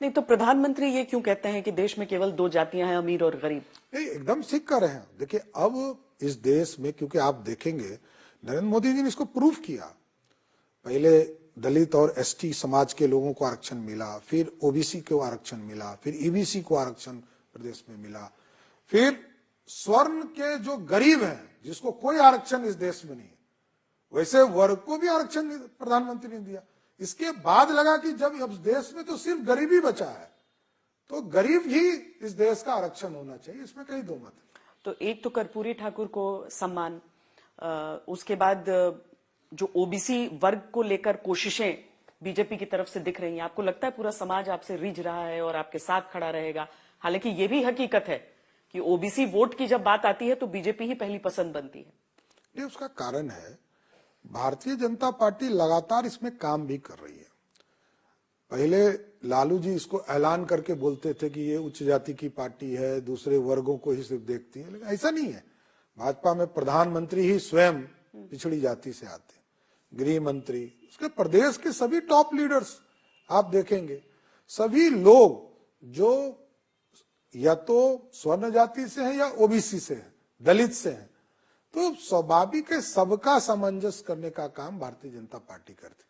नहीं तो प्रधानमंत्री ये क्यों कहते हैं कि देश में केवल दो जातियां हैं, अमीर और गरीब? नहीं, एकदम ठीक कर रहे हैं। देखिए अब इस देश में, क्योंकि आप देखेंगे नरेंद्र मोदी जी ने इसको प्रूफ किया। पहले दलित और एसटी समाज के लोगों को आरक्षण मिला, फिर ओबीसी को आरक्षण मिला, फिर ईबीसी को आरक्षण प्रदेश में मिला, फिर स्वर्ण के जो गरीब हैं जिसको कोई आरक्षण इस देश में नहीं, वैसे वर्ग को भी आरक्षण प्रधानमंत्री ने दिया। इसके बाद लगा कि जब अब देश में तो सिर्फ गरीबी बचा है तो गरीब ही इस देश का आरक्षण होना चाहिए, इसमें कहीं दो मत है। तो एक तो कर्पूरी ठाकुर को सम्मान, उसके बाद जो ओबीसी वर्ग को लेकर कोशिशें बीजेपी की तरफ से दिख रही हैं, आपको लगता है पूरा समाज आपसे रिझ रहा है और आपके साथ खड़ा रहेगा? हालांकि ये भी हकीकत है कि ओबीसी वोट की जब बात आती है तो बीजेपी ही पहली पसंद बनती है। ये उसका कारण है, भारतीय जनता पार्टी लगातार इसमें काम भी कर रही है। पहले लालू जी इसको ऐलान करके बोलते थे कि ये उच्च जाति की पार्टी है, दूसरे वर्गों को ही सिर्फ देखती है, लेकिन ऐसा नहीं है। भाजपा में प्रधानमंत्री ही स्वयं पिछड़ी जाति से आते हैं, गृह मंत्री, उसके प्रदेश के सभी टॉप लीडर्स आप देखेंगे, सभी लोग जो या तो स्वर्ण जाति से हैं या ओबीसी से हैं, दलित से हैं। तो स्वाभाविक है सबका सामंजस्य करने का काम भारतीय जनता पार्टी करती,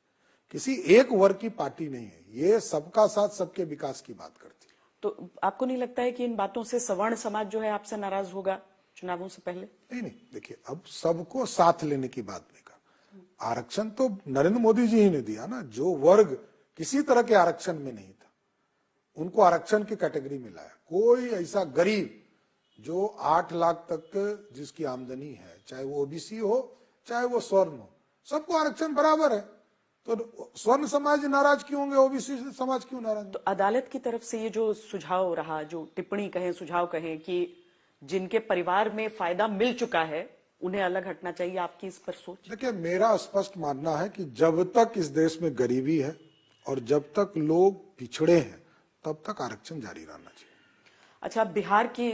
किसी एक वर्ग की पार्टी नहीं है, ये सबका साथ सबके विकास की बात करती। तो आपको नहीं लगता है कि इन बातों से सवर्ण समाज जो है आपसे नाराज होगा चुनावों से पहले? नहीं, देखिए अब सबको साथ लेने की बात नहीं कर, आरक्षण तो नरेंद्र मोदी जी ही ने दिया ना। जो वर्ग किसी तरह के आरक्षण में नहीं था उनको आरक्षण की कैटेगरी में लाया। कोई ऐसा गरीब जो 8 लाख तक जिसकी आमदनी है, चाहे वो ओबीसी हो चाहे वो स्वर्ण हो, सबको आरक्षण बराबर है। तो स्वर्ण समाज नाराज क्यों होंगे, ओबीसी समाज क्यों नाराज? तो अदालत की तरफ से ये जो सुझाव रहा, जो टिप्पणी कहें, सुझाव कहें कि जिनके परिवार में फायदा मिल चुका है उन्हें अलग हटना चाहिए, आपकी इस पर सोच? देखिए मेरा स्पष्ट मानना है कि जब तक इस देश में गरीबी है और जब तक लोग पिछड़े हैं तब तक आरक्षण जारी रहना चाहिए। अच्छा, बिहार की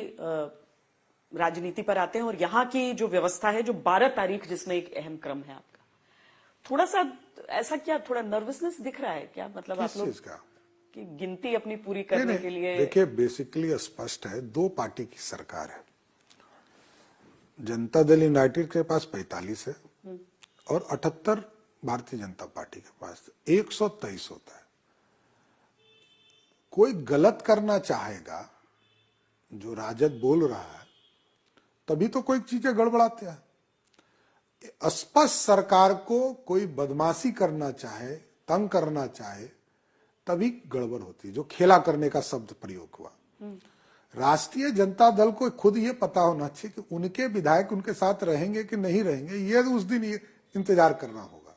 राजनीति पर आते हैं और यहाँ की जो व्यवस्था है, जो 12 तारीख जिसमें एक अहम क्रम है आपका, थोड़ा सा ऐसा क्या थोड़ा नर्वसनेस दिख रहा है क्या? मतलब आप लोग कि गिनती अपनी पूरी करने के लिए? देखिए बेसिकली स्पष्ट है, दो पार्टी की सरकार है। जनता दल यूनाइटेड के पास 45 है और 78 भारतीय जनता पार्टी के पास 123 होता है। कोई गलत करना चाहेगा, जो राजद बोल रहा है, तभी तो कोई चीजें गड़बड़ाते हैं। स्पष्ट सरकार को कोई बदमाशी करना चाहे, तंग करना चाहे, तभी गड़बड़ होती है। जो खेला करने का शब्द प्रयोग हुआ, राष्ट्रीय जनता दल को खुद ये पता होना चाहिए कि उनके विधायक उनके साथ रहेंगे कि नहीं रहेंगे, ये उस दिन ये इंतजार करना होगा।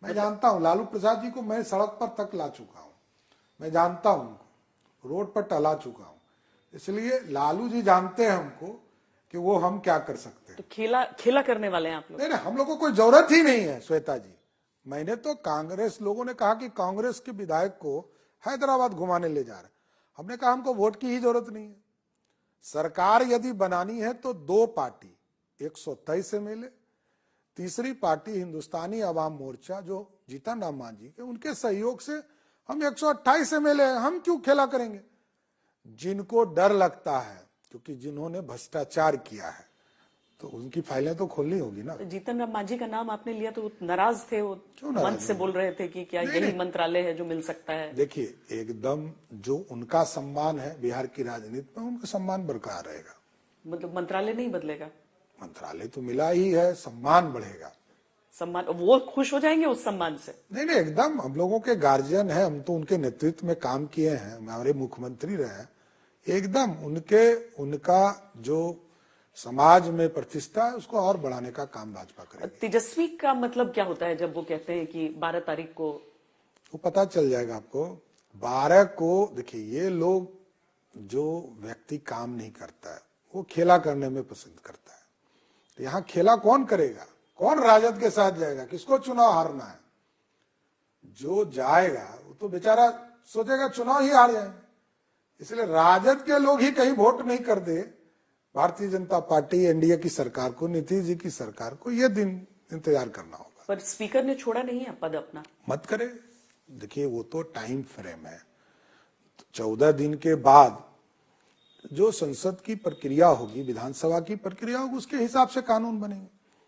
मैं जानता हूं लालू प्रसाद जी को, मैं सड़क पर तक ला चुका हूं, मैं जानता हूं उनको, रोड पर टला चुका हूं, इसलिए लालू जी जानते हैं हमको कि वो हम क्या कर सकते हैं। तो खेला करने वाले हैं आप लोग? नहीं, हम लोग को कोई जरूरत ही नहीं है श्वेता जी। मैंने तो कांग्रेस लोगों ने कहा कि कांग्रेस के विधायक को हैदराबाद घुमाने ले जा रहे, हमने कहा हमको वोट की ही जरूरत नहीं है। सरकार यदि बनानी है तो दो पार्टी 123 से मिले, तीसरी पार्टी हिंदुस्तानी अवाम मोर्चा जो जीतन राम मांझी के, उनके सहयोग से हम 128 से मिले। हम क्यों खेला करेंगे? जिनको डर लगता है, क्योंकि जिन्होंने भ्रष्टाचार किया है तो उनकी फाइलें तो खोलनी होगी ना। जीतन राम मांझी का नाम आपने लिया तो नाराज थे वो? क्यों मंच से बोल रहे थे कि क्या यही मंत्रालय है जो मिल सकता है? देखिए एकदम जो उनका सम्मान है बिहार की राजनीति में, उनका सम्मान बरकरार रहेगा। मतलब मंत्रालय नहीं बदलेगा? मंत्रालय तो मिला ही है, सम्मान बढ़ेगा। सम्मान, वो खुश हो जाएंगे उस सम्मान से? नहीं, एकदम। हम लोगों के गार्जियन है, हम तो उनके नेतृत्व में काम किए हैं, हमारे मुख्यमंत्री रहे, एकदम उनका जो समाज में प्रतिष्ठा है उसको और बढ़ाने का काम भाजपा करेगी। तेजस्वी का मतलब क्या होता है जब वो कहते हैं कि 12 तारीख को? वो पता चल जाएगा आपको। 12 को देखिए, ये लोग जो व्यक्ति काम नहीं करता है वो खेला करने में पसंद करता है। तो यहाँ खेला कौन करेगा? कौन राजद के साथ जाएगा? किसको चुनाव हारना है? जो जाएगा वो तो बेचारा सोचेगा चुनाव ही हार जाएंगे। इसलिए राजद के लोग ही कहीं वोट नहीं कर दे भारतीय जनता पार्टी एनडीए की सरकार को, नीतीश जी की सरकार को, ये दिन इंतजार करना होगा। पर स्पीकर ने छोड़ा नहीं है पद अपना? मत करे। देखिए वो तो टाइम फ्रेम है, 14 दिन के बाद जो संसद की प्रक्रिया होगी, विधानसभा की प्रक्रिया होगी, उसके हिसाब से कानून बनेंगे।